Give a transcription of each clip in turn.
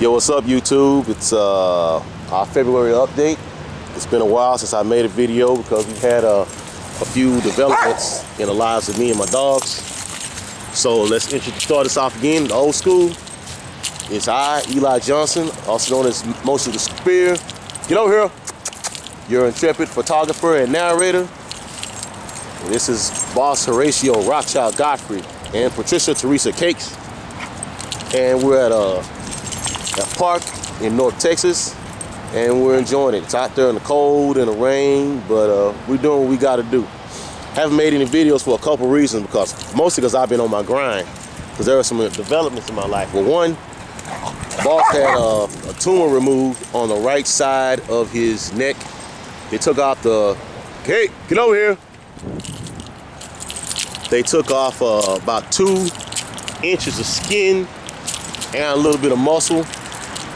Yo, what's up, YouTube? It's our February update. It's been a while since I made a video because we've had a few developments in the lives of me and my dogs. So let's start this off again, the old school. It's I, Eli Johnson, also known as Motion the Spear. Get over here. Your intrepid photographer and narrator. This is Boss Horatio Rothschild Godfrey and Patricia Teresa Cakes. And we're at a park in North Texas, and we're enjoying it. It's out there in the cold and the rain, but we're doing what we got to do. Haven't made any videos for a couple reasons, mostly because I've been on my grind, because there are some developments in my life. Well, one, Boss had a tumor removed on the right side of his neck. They took off hey, get over here. They took off about 2 inches of skin and a little bit of muscle.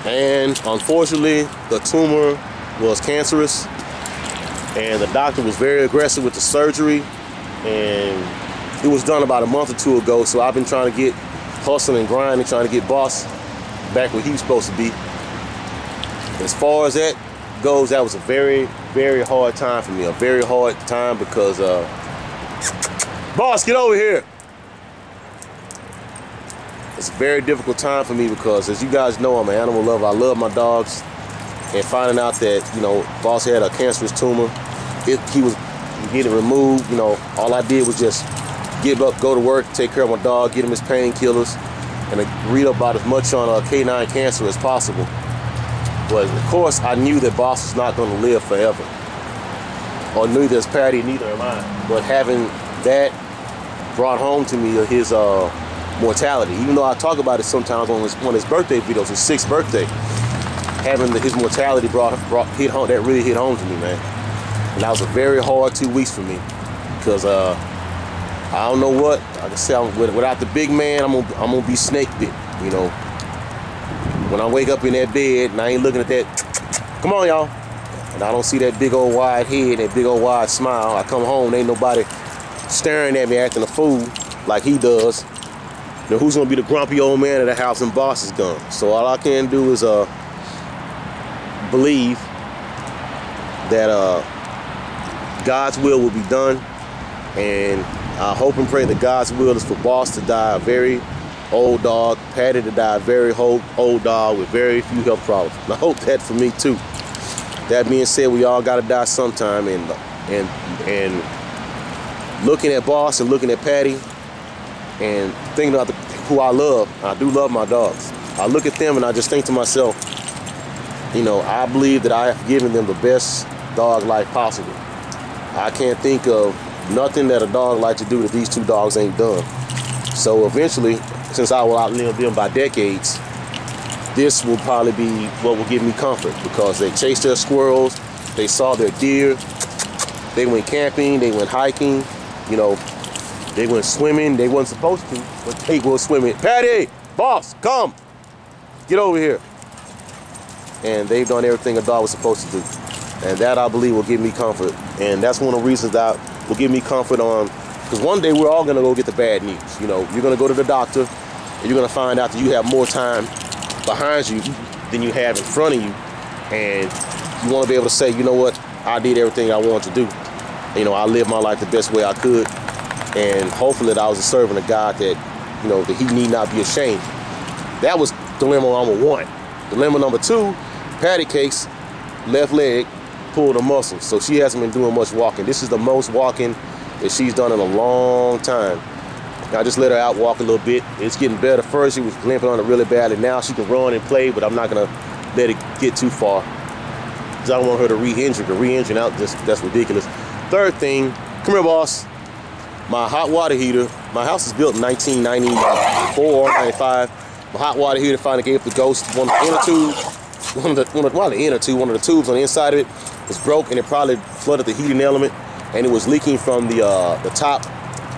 And unfortunately, the tumor was cancerous, and the doctor was very aggressive with the surgery, and it was done about a month or two ago. So I've been trying to get hustling and grinding, trying to get Boss back where he was supposed to be. As far as that goes, that was a very, very hard time for me. A very hard time because, Boss, get over here. It's a very difficult time for me because, as you guys know, I'm an animal lover. I love my dogs, and finding out that, you know, Boss had a cancerous tumor, he was getting removed. You know, all I did was just get up, go to work, take care of my dog, get him his painkillers, and read about as much on canine cancer as possible. But of course, I knew that Boss was not going to live forever, or neither is Patty, neither am I. But having that brought home to me his mortality, even though I talk about it sometimes on his birthday videos, his 6th birthday, having his mortality hit home. That really hit home to me, man. And that was a very hard 2 weeks for me because I don't know what. Like I said, without the big man, I'm gonna be snake bit. You know, when I wake up in that bed and I ain't looking at that, come on, y'all, and I don't see that big old wide head, that big old wide smile. I come home, ain't nobody staring at me acting a fool like he does. Now, who's gonna be the grumpy old man of the house when Boss is gone? So all I can do is believe that God's will be done, and I hope and pray that God's will is for Boss to die a very old dog, Patty to die a very old dog with very few health problems. And I hope that for me too. That being said, we all gotta die sometime, and looking at Boss and looking at Patty and thinking about who I love. I do love my dogs. I look at them and I just think to myself, you know, I believe that I have given them the best dog life possible. I can't think of nothing that a dog like to do that these 2 dogs ain't done. So eventually, since I will outlive them by decades, this will probably be what will give me comfort, because they chased their squirrels, they saw their deer, they went camping, they went hiking, you know, they went swimming. They wasn't supposed to, but they were swimming. Patty, Boss, come, get over here. And they've done everything a dog was supposed to do. And that, I believe, will give me comfort. And that's one of the reasons that will give me comfort on, because one day we're all gonna go get the bad news. You know, you're gonna go to the doctor, and you're gonna find out that you have more time behind you than you have in front of you. And you wanna be able to say, you know what, I did everything I wanted to do. You know, I lived my life the best way I could. And hopefully that I was a servant of God that, you know, that he need not be ashamed. That was dilemma number 1. Dilemma number 2, Patty Cakes, left leg, pulled a muscle. So she hasn't been doing much walking. This is the most walking that she's done in a long time. I just let her out walk a little bit. It's getting better. First she was limping on it really badly. Now she can run and play, but I'm not gonna let it get too far, because I don't want her to re-injure. Re-injuring out, that's ridiculous. Third thing, come here, Boss. My hot water heater, my house is built in 1994, 95. My hot water heater finally gave up the ghost. One of the tubes on the inside of it was broke, and it probably flooded the heating element, and it was leaking from the top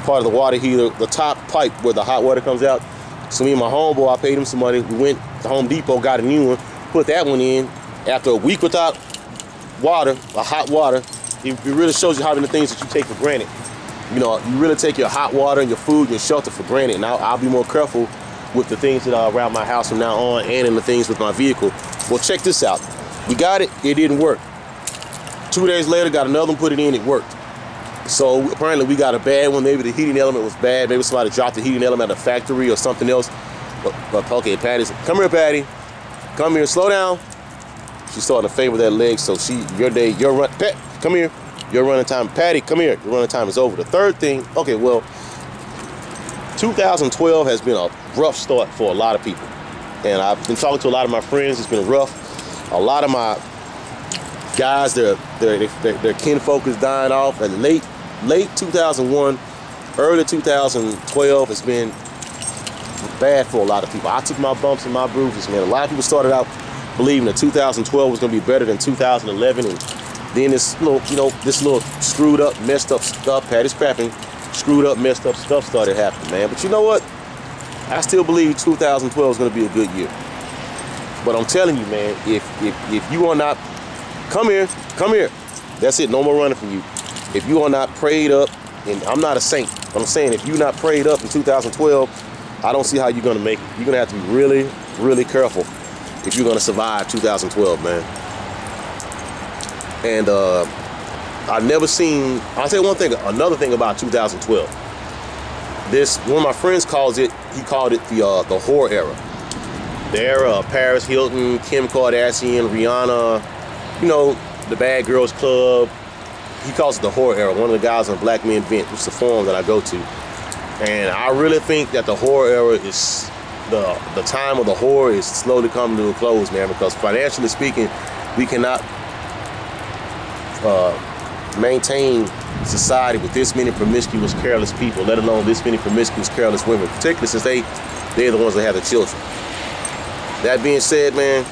part of the water heater, the top pipe where the hot water comes out. So me and my homeboy, I paid him some money. We went to Home Depot, got a new one, put that one in. After a week without water, hot water, it really shows you how many things that you take for granted. You know, you really take your hot water and your food and your shelter for granted. And I'll be more careful with the things that are around my house from now on, and in the things with my vehicle. Well, check this out. We got it. It didn't work. 2 days later, got another one, put it in. It worked. So apparently we got a bad one. Maybe the heating element was bad. Maybe somebody dropped the heating element at a factory or something else. But okay, Patty's, come here, Patty. Come here, slow down. She's starting to favor that leg, so your run, Pat, come here. Your running time, Patty, come here. Your running time is over. The third thing, okay, well, 2012 has been a rough start for a lot of people. And I've been talking to a lot of my friends. It's been rough. A lot of my guys, their kinfolk is dying off. And late 2001, early 2012 has been bad for a lot of people. I took my bumps and my bruises, man. A lot of people started out believing that 2012 was going to be better than 2011, and then this little screwed up, messed up stuff, Patty's crapping, screwed up, messed up stuff started happening, man. But you know what? I still believe 2012 is going to be a good year. But I'm telling you, man, if you are not, come here. That's it. No more running from you. If you are not prayed up, and I'm not a saint, but I'm saying if you're not prayed up in 2012, I don't see how you're going to make it. You're going to have to be really, really careful if you're going to survive 2012, man. And I've never seen, I'll tell you one thing, another thing about 2012. One of my friends called it the whore era. The era of Paris Hilton, Kim Kardashian, Rihanna, you know, the Bad Girls Club. He calls it the whore era. One of the guys on Black Men Vent, which is the forum that I go to. And I really think that the whore era is, the time of the whore is slowly coming to a close, man, because financially speaking, we cannot maintain society with this many promiscuous, careless people, let alone this many promiscuous, careless women, particularly since they're the ones that have the children. That being said, man,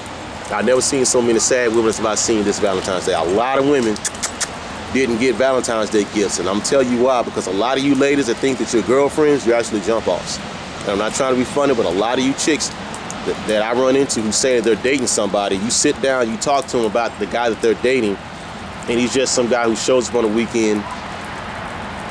I've never seen so many sad women as I've seen this Valentine's Day. A lot of women didn't get Valentine's Day gifts, and I'm telling you why, because a lot of you ladies that think that you're girlfriends, you're actually jump-offs. And I'm not trying to be funny, but a lot of you chicks that I run into who say they're dating somebody, you sit down, you talk to them about the guy that they're dating, and he's just some guy who shows up on the weekend,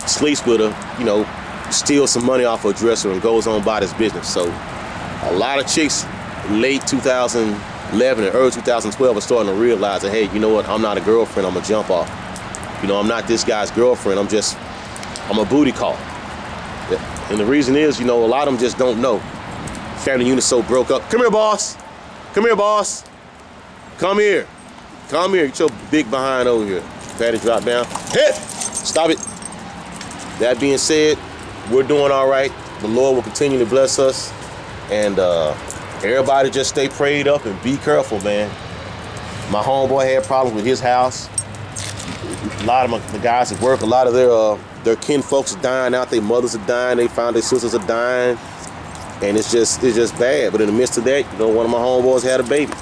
sleeps with her, you know, steals some money off her dresser and goes on about his business. So a lot of chicks late 2011 and early 2012 are starting to realize that, hey, you know what, I'm not a girlfriend, I'm a jump off. You know, I'm not this guy's girlfriend, I'm a booty call. And the reason is, you know, a lot of them just don't know. Family unit's so broke up. Come here, boss. Come here, boss. Come here. Come here. Get your big behind over here. Patty, drop down. Hit! Stop it. That being said, we're doing all right. The Lord will continue to bless us. And everybody just stay prayed up and be careful, man. My homeboy had problems with his house. A lot of the guys at work, a lot of their kin folks are dying out. Their mothers are dying. They found their sisters are dying. And it's just bad. But in the midst of that, you know, one of my homeboys had a baby.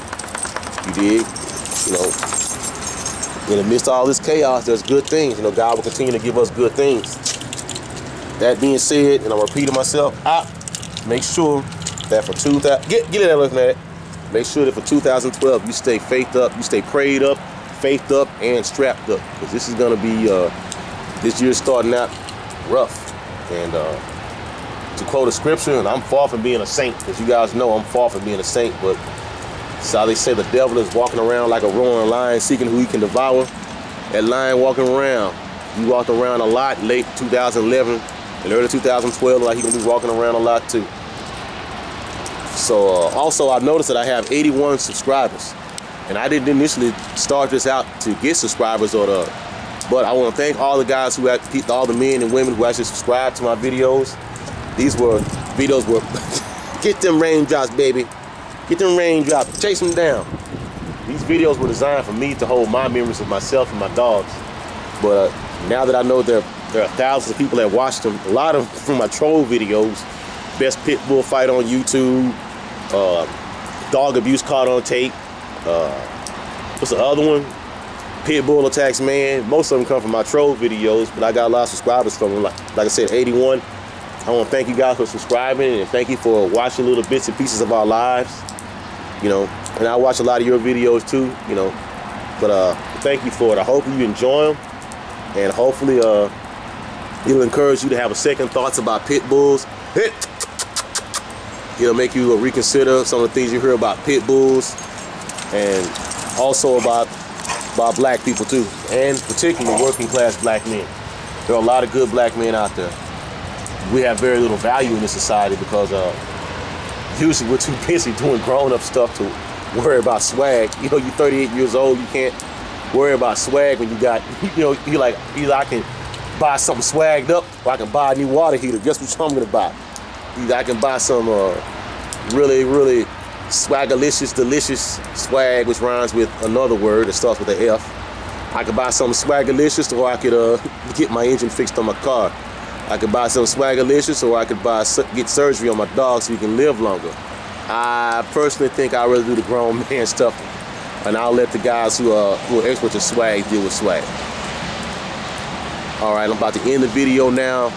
You dig? You know, in the midst of all this chaos, there's good things. You know, God will continue to give us good things. That being said, and I'm repeating myself, make sure that for 2000, get it out looking at it. Make sure that for 2012, you stay faithed up, you stay prayed up, faithed up, and strapped up. Because this is going to be, this year's starting out rough. And to quote a scripture, and I'm far from being a saint, because you guys know I'm far from being a saint, but so they say the devil is walking around like a roaring lion seeking who he can devour. That lion walking around, he walked around a lot late 2011 and early 2012, like he gonna be walking around a lot too. So also I noticed that I have 81 subscribers, and I didn't initially start this out to get subscribers but I want to thank all the guys who all the men and women who actually subscribe to my videos. These videos were get them raindrops, baby. Get them raindrops, chase them down. These videos were designed for me to hold my memories of myself and my dogs. But now that I know there are thousands of people that watched them, a lot of them from my troll videos, best pit bull fight on YouTube, dog abuse caught on tape, what's the other one? Pit bull attacks man. Most of them come from my troll videos, but I got a lot of subscribers from them. Like I said, 81. I want to thank you guys for subscribing, and thank you for watching little bits and pieces of our lives. You know, and I watch a lot of your videos too, you know, but thank you for it. I hope you enjoy them, and hopefully it'll encourage you to have a second thoughts about pit bulls. It'll make you reconsider some of the things you hear about pit bulls, and also about black people too, and particularly working class black men. There are a lot of good black men out there. We have very little value in this society because usually we're too busy doing grown-up stuff to worry about swag. You know, you're 38 years old, you can't worry about swag when you got, you know, you're like, either I can buy something swagged up or I can buy a new water heater. Guess which one I'm gonna buy? Either I can buy some really, really swagalicious, delicious swag, which rhymes with another word that starts with an F. I could buy something swagalicious, or I could get my engine fixed on my car. I could buy some swagalicious, or I could get surgery on my dog so he can live longer. I personally think I'd rather do the grown man stuff, and I'll let the guys who are experts in swag deal with swag. All right, I'm about to end the video now.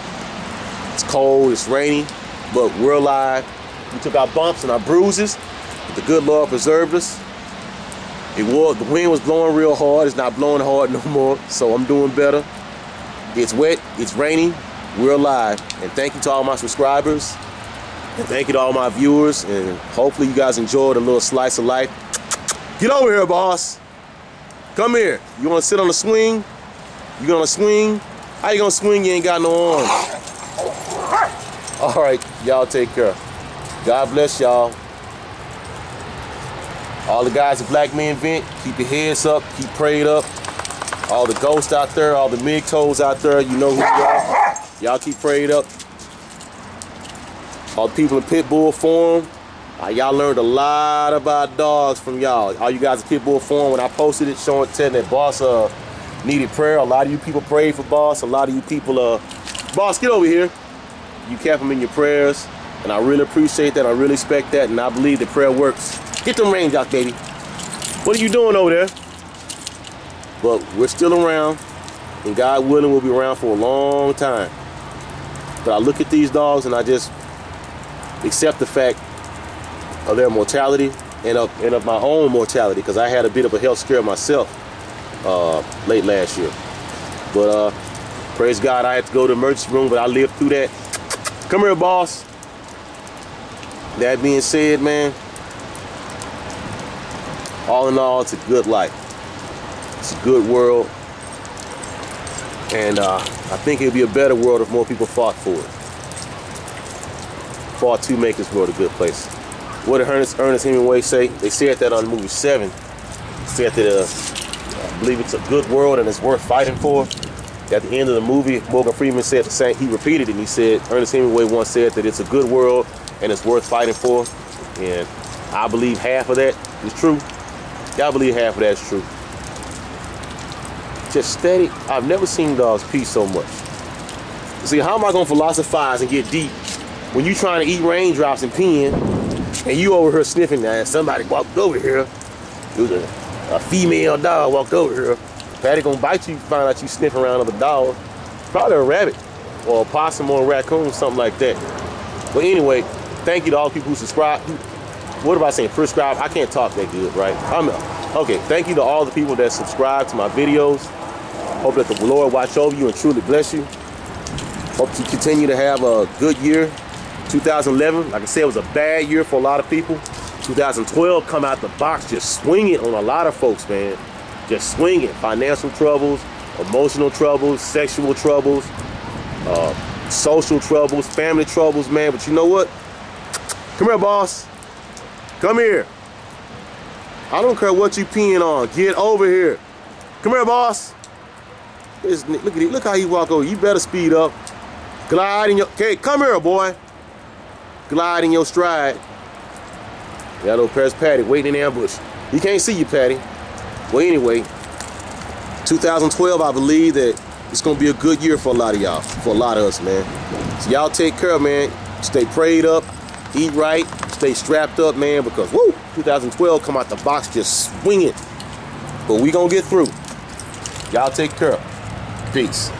It's cold, it's rainy, but we're alive. We took our bumps and our bruises, but the good Lord preserved us. The wind was blowing real hard. It's not blowing hard no more, so I'm doing better. It's wet, it's rainy, we're alive. And thank you to all my subscribers, and thank you to all my viewers, and hopefully you guys enjoyed a little slice of life. Get over here, boss. Come here. You want to sit on the swing? You gonna swing? How you gonna swing? You ain't got no arms. All right, y'all take care. God bless y'all. All the guys at Black Men Vent, keep your heads up, keep prayed up. All the ghosts out there, all the MGTOWs out there, you know who you are. Y'all keep prayed up. All the people in Pitbull Forum, y'all learned a lot about dogs from y'all. All you guys at Pitbull Forum, when I posted it, telling that Boss needed prayer. A lot of you people prayed for Boss. A lot of you people, Boss, get over here. You kept him in your prayers, and I really appreciate that. I really respect that, and I believe that prayer works. Get them range out, baby. What are you doing over there? But we're still around, and God willing, we'll be around for a long time. But I look at these dogs, and I just accept the fact of their mortality and of my own mortality, because I had a bit of a health scare myself late last year. But praise God, I had to go to the emergency room, but I lived through that. Come here, boss. That being said, man, all in all, it's a good life. It's a good world. And I think it'd be a better world if more people fought for it. Fought to make this world a good place. What did Ernest Hemingway say? They said that on the movie Seven. Said that I believe it's a good world and it's worth fighting for. At the end of the movie, Morgan Freeman said the same. He repeated it, and he said, Ernest Hemingway once said that it's a good world and it's worth fighting for. And I believe half of that is true. Y'all believe half of that is true. Just steady. I've never seen dogs pee so much. See, how am I going to philosophize and get deep when you trying to eat raindrops and peeing, and you over here sniffing that, and somebody walked over here. It was a female dog walked over here. Patty gonna bite you, find out you sniffing around other dogs. Probably a rabbit or a possum or a raccoon, something like that. But anyway, thank you to all the people who subscribe. What am I saying? Prescribe? I can't talk that good, right? Okay, thank you to all the people that subscribe to my videos. Hope that the Lord watch over you and truly bless you. Hope you continue to have a good year. 2011, like I said, was a bad year for a lot of people. 2012 come out the box just swinging on a lot of folks, man. Just swinging. Financial troubles, emotional troubles, sexual troubles, social troubles, family troubles, man. But you know what? Come here, boss. Come here. I don't care what you peeing on. Get over here. Come here, boss. Look at it. Look how he walk over. You better speed up. Glide in your... Okay, come here, boy. Glide in your stride. Got little Paris Patty waiting in ambush. He can't see you, Patty. Well, anyway, 2012, I believe that it's going to be a good year for a lot of y'all, for a lot of us, man. So y'all take care, man. Stay prayed up, eat right, stay strapped up, man, because, woo, 2012 come out the box just swinging. But we going to get through. Y'all take care. Peace.